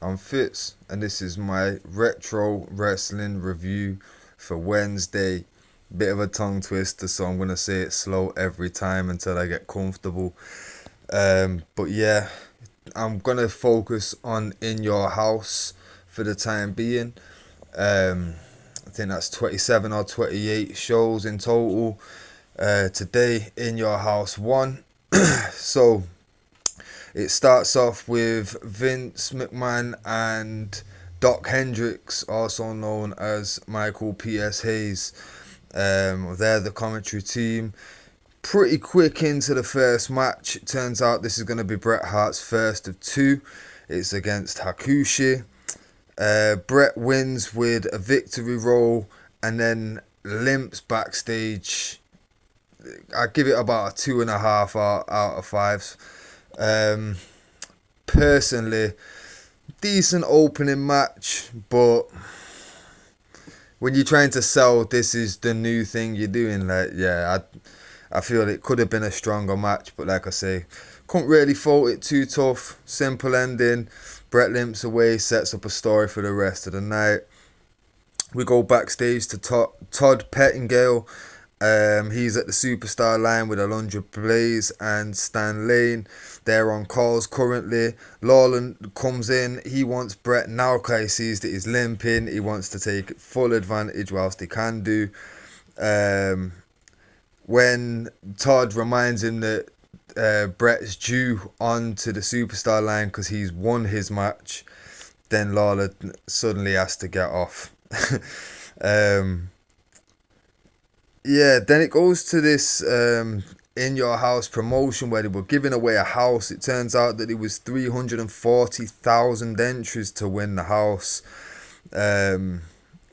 I'm Fitz, and this is my retro wrestling review for Wednesday. Bit of a tongue twister, so I'm gonna say it slow every time until I get comfortable. But yeah, I'm gonna focus on In Your House for the time being. I think that's 27 or 28 shows in total. Today, In Your House 1. So it starts off with Vince McMahon and Doc Hendricks, also known as Michael P.S. Hayes. They're the commentary team. Pretty quick into the first match. It turns out this is going to be Bret Hart's first of two. It's against Hakushi. Bret wins with a victory roll and then limps backstage. I give it about a 2.5 out of 5. Um, Personally, decent opening match, but when you're trying to sell this is the new thing you're doing, like, yeah, I feel it could have been a stronger match, but like I say, couldn't really fault it too tough. Simple ending. Bret limps away, sets up a story for the rest of the night. We go backstage to Todd Pettingill. He's at the superstar line with Alundra Blaze and Stan Lane. They're on calls currently. Lawler comes in. He wants Bret now because he sees that he's limping. He wants to take full advantage whilst he can do. Um, when Todd reminds him that Bret's due onto the superstar line because he's won his match, then Lawler suddenly has to get off. um, yeah, then it goes to this In Your House promotion where they were giving away a house. It turns out that it was 340,000 entries to win the house. Um,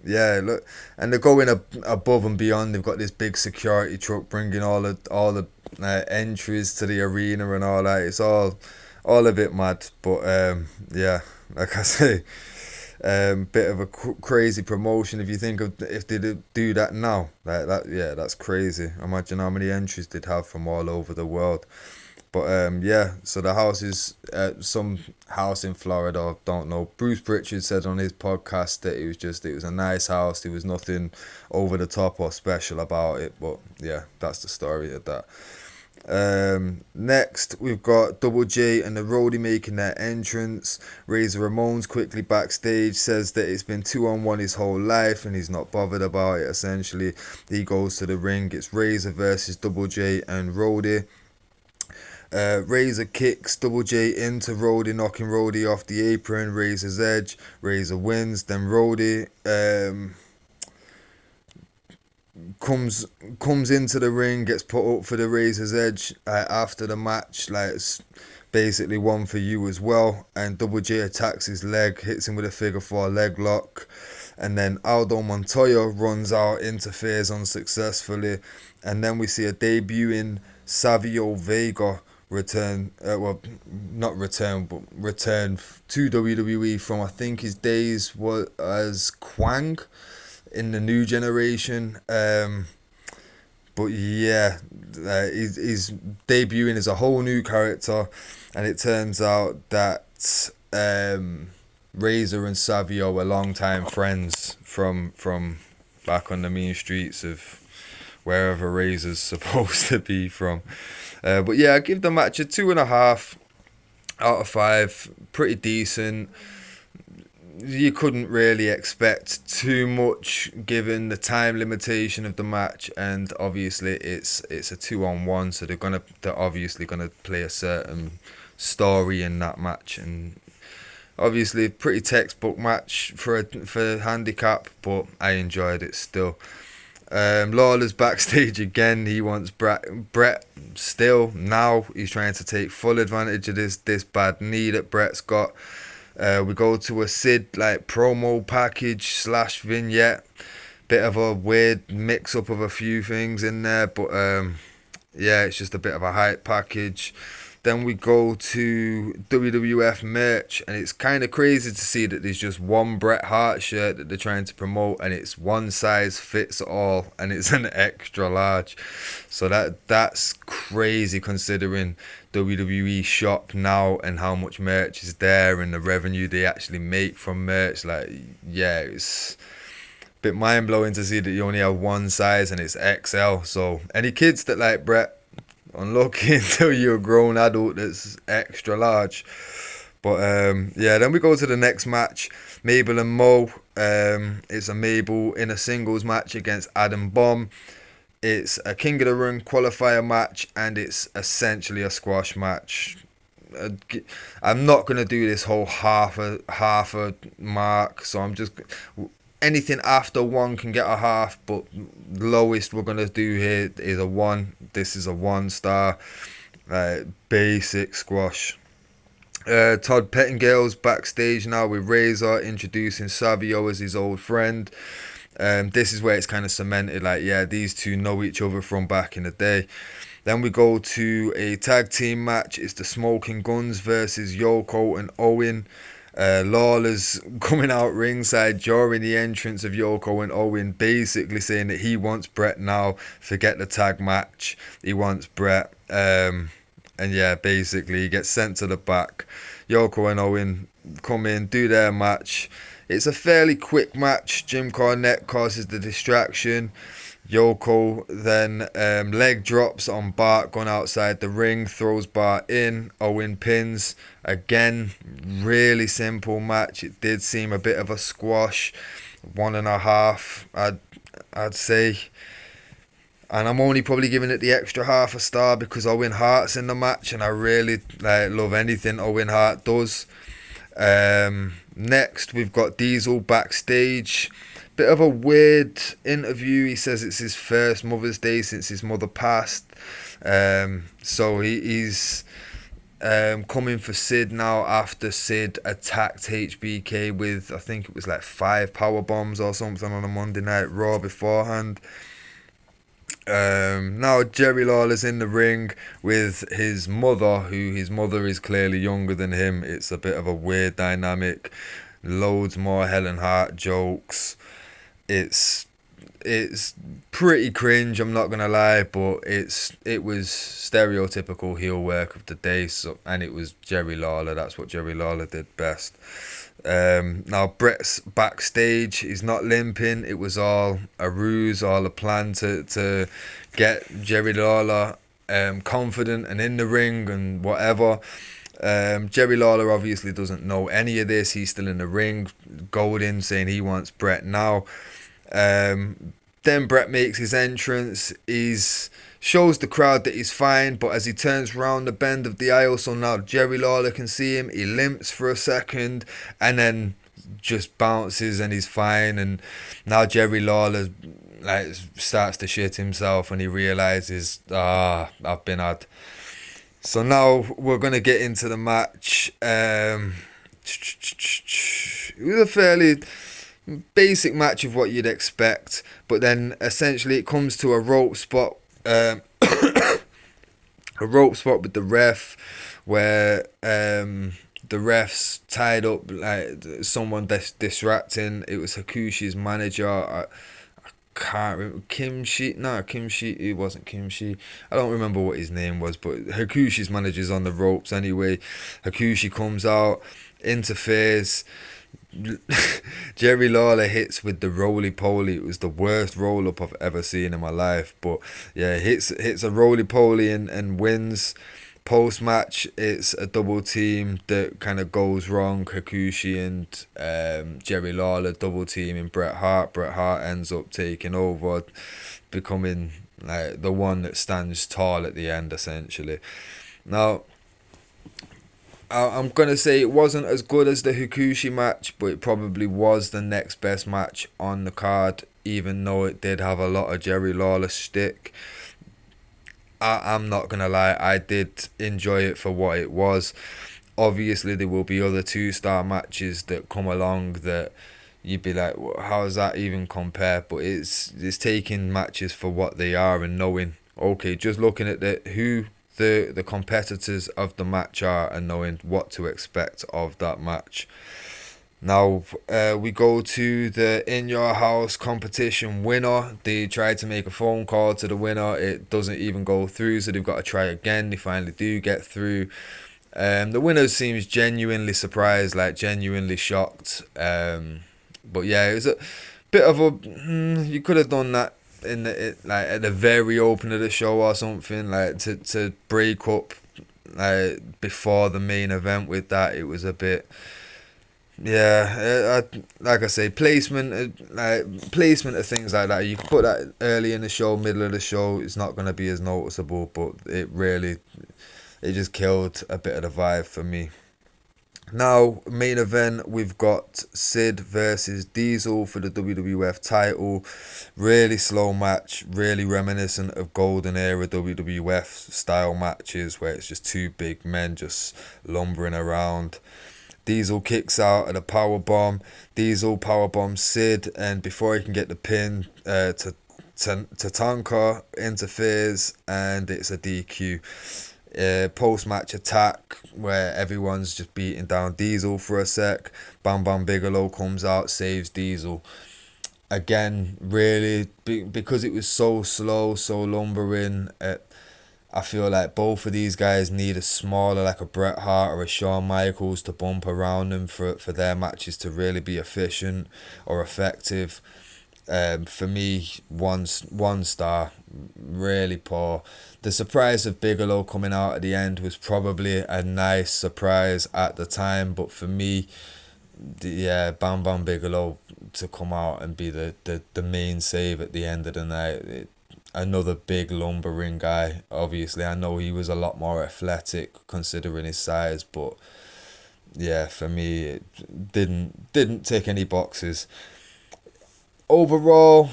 yeah, look, and they're going above and beyond. They've got this big security truck bringing all the entries to the arena and all that. It's all a bit mad, but yeah, like I say, bit of a crazy promotion. If you think of if they do that now, like that, yeah, that's crazy. Imagine how many entries they'd have from all over the world. But yeah, so the house is some house in Florida. I don't know. Bruce Pritchard said on his podcast that it was a nice house. There was nothing over the top or special about it. But yeah, that's the story of that. Next, we've got Double J and the Roadie making their entrance. Razor Ramon's quickly backstage, says that it's been 2-on-1 his whole life and he's not bothered about it. Essentially, he goes to the ring. It's Razor versus Double J and Roadie. Razor kicks Double J into Roadie, knocking Roadie off the apron. Razor's edge. Razor wins. Then Roadie comes into the ring, gets put up for the Razor's Edge after the match. Like, it's basically one for you as well. And Double J attacks his leg, hits him with a figure four leg lock. And then Aldo Montoya runs out, interferes unsuccessfully. And then we see a debuting Savio Vega not return, but return to WWE from, I think, his days was as Kwang in the new generation. But yeah, he's debuting as a whole new character, and it turns out that Razor and Savio are longtime friends from back on the mean streets of wherever Razor's supposed to be from. But yeah, I give the match a 2.5 out of 5. Pretty decent. You couldn't really expect too much given the time limitation of the match, and obviously it's a 2-on-1, so they're obviously gonna play a certain story in that match, and obviously pretty textbook match for handicap, but I enjoyed it still. Lawler's backstage again. He wants Bret still. Now he's trying to take full advantage of this bad knee that Bret's got. We go to a Sid like promo package slash vignette. Bit of a weird mix up of a few things in there, but yeah, it's just a bit of a hype package. Then we go to WWF merch, and it's kind of crazy to see that there's just one Bret Hart shirt that they're trying to promote, and it's one size fits all, and it's an extra large. So that's crazy considering WWE shop now and how much merch is there and the revenue they actually make from merch. Like, yeah, it's a bit mind blowing to see that you only have one size and it's XL. So any kids that like Bret, unlucky until you're a grown adult that's extra large. But yeah, then we go to the next match, Mabel and Mo. It's a Mabel in a singles match against Adam Bomb. It's a King of the Ring qualifier match, and it's essentially a squash match. I'm not gonna do this whole half a mark, so I'm just anything after one can get a half, but lowest we're gonna do here is a one. This is a 1 star, basic squash. Todd Pettingale's backstage now with Razor, introducing Savio as his old friend. This is where it's kind of cemented, like, yeah, these two know each other from back in the day. Then we go to a tag team match. It's the Smoking Guns versus Yoko and Owen. Lawler's coming out ringside during the entrance of Yoko and Owen, basically saying that he wants Bret now. Forget the tag match. He wants Bret. And yeah, basically he gets sent to the back. Yoko and Owen come in, do their match. It's a fairly quick match. Jim Cornette causes the distraction. Yoko then leg drops on Bart going outside the ring, throws Bart in. Owen pins. Again, really simple match. It did seem a bit of a squash. 1.5, I'd say. And I'm only probably giving it the extra half a star because Owen Hart's in the match, and I really love anything Owen Hart does. Next, we've got Diesel backstage. Bit of a weird interview. He says it's his first Mother's Day since his mother passed. So he's coming for Sid now after Sid attacked HBK with, I think it was like 5 power bombs or something on a Monday Night Raw beforehand. Now Jerry Lawler's in the ring with his mother, who his mother is clearly younger than him. It's a bit of a weird dynamic. Loads more Helen Hart jokes. It's pretty cringe, I'm not gonna lie, but it was stereotypical heel work of the day. So, and it was Jerry Lawler. That's what Jerry Lawler did best. Now Bret's backstage. He's not limping. It was all a ruse, all a plan to get Jerry Lawler confident and in the ring and whatever. Jerry Lawler obviously doesn't know any of this. He's still in the ring, goading, saying he wants Bret now. Then Bret makes his entrance. He's shows the crowd that he's fine, but as he turns round the bend of the aisle, so now Jerry Lawler can see him, he limps for a second and then just bounces and he's fine. And now Jerry Lawler starts to shit himself and he realizes, I've been had. So now we're gonna get into the match. It was a fairly basic match of what you'd expect, but then essentially it comes to a rope spot. A rope spot with the ref, where the ref's tied up like someone distracting. It was Hakushi's manager. I can't remember. Kimshi. It wasn't Kimshi. I don't remember what his name was, but Hakushi's manager's on the ropes anyway. Hakushi comes out, interferes. Jerry Lawler hits with the roly-poly. It was the worst roll-up I've ever seen in my life. But yeah, hits a roly-poly and wins. Post-match, it's a double team that kind of goes wrong. Hakushi and Jerry Lawler double teaming Bret Hart. Bret Hart ends up taking over, becoming like the one that stands tall at the end, essentially. Now, I'm going to say it wasn't as good as the Hakushi match, but it probably was the next best match on the card, even though it did have a lot of Jerry Lawler shtick. I'm not going to lie, I did enjoy it for what it was. Obviously, there will be other 2-star matches that come along that you'd be like, well, how does that even compare? But it's taking matches for what they are and knowing, okay, just looking at who the competitors of the match are and knowing what to expect of that match. Now we go to the In Your House competition winner. They tried to make a phone call to the winner. It doesn't even go through, so they've got to try again. They finally do get through. The winner seems genuinely surprised, like genuinely shocked. But yeah, it was a bit of a. You could have done that in like at the very open of the show or something, like to break up like before the main event with that. It was a bit. Yeah, like I say, placement of things like that. You can put that early in the show, middle of the show. It's not going to be as noticeable, but it just killed a bit of the vibe for me. Now, main event, we've got Sid versus Diesel for the WWF title. Really slow match, really reminiscent of golden era WWF style matches where it's just two big men just lumbering around. Diesel kicks out at a power bomb. Diesel power bombs Sid, and before he can get the pin, Tatanka interferes, and it's a DQ. Post match attack where everyone's just beating down Diesel for a sec. Bam Bam Bigelow comes out, saves Diesel. Again, really, because it was so slow, so lumbering. I feel like both of these guys need a smaller, like a Bret Hart or a Shawn Michaels, to bump around them for their matches to really be efficient or effective. For me, one star, really poor. The surprise of Bigelow coming out at the end was probably a nice surprise at the time, but for me, yeah, Bam Bam Bigelow to come out and be the main save at the end of the night. Another big lumbering guy. Obviously, I know he was a lot more athletic considering his size, but yeah, for me, it didn't tick any boxes. Overall,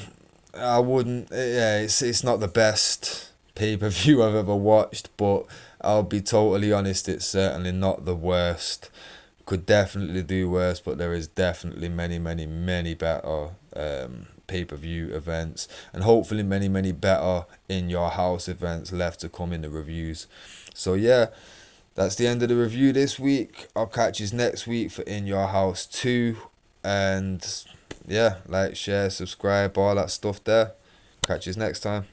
I wouldn't. Yeah, it's not the best pay-per-view I've ever watched, but I'll be totally honest, it's certainly not the worst. Could definitely do worse, but there is definitely many better pay-per-view events, and hopefully many better In Your House events left to come in the reviews. So yeah, that's the end of the review this week. I'll catch you next week for In Your House 2, and yeah, like, share, subscribe, all that stuff there. Catch you next time.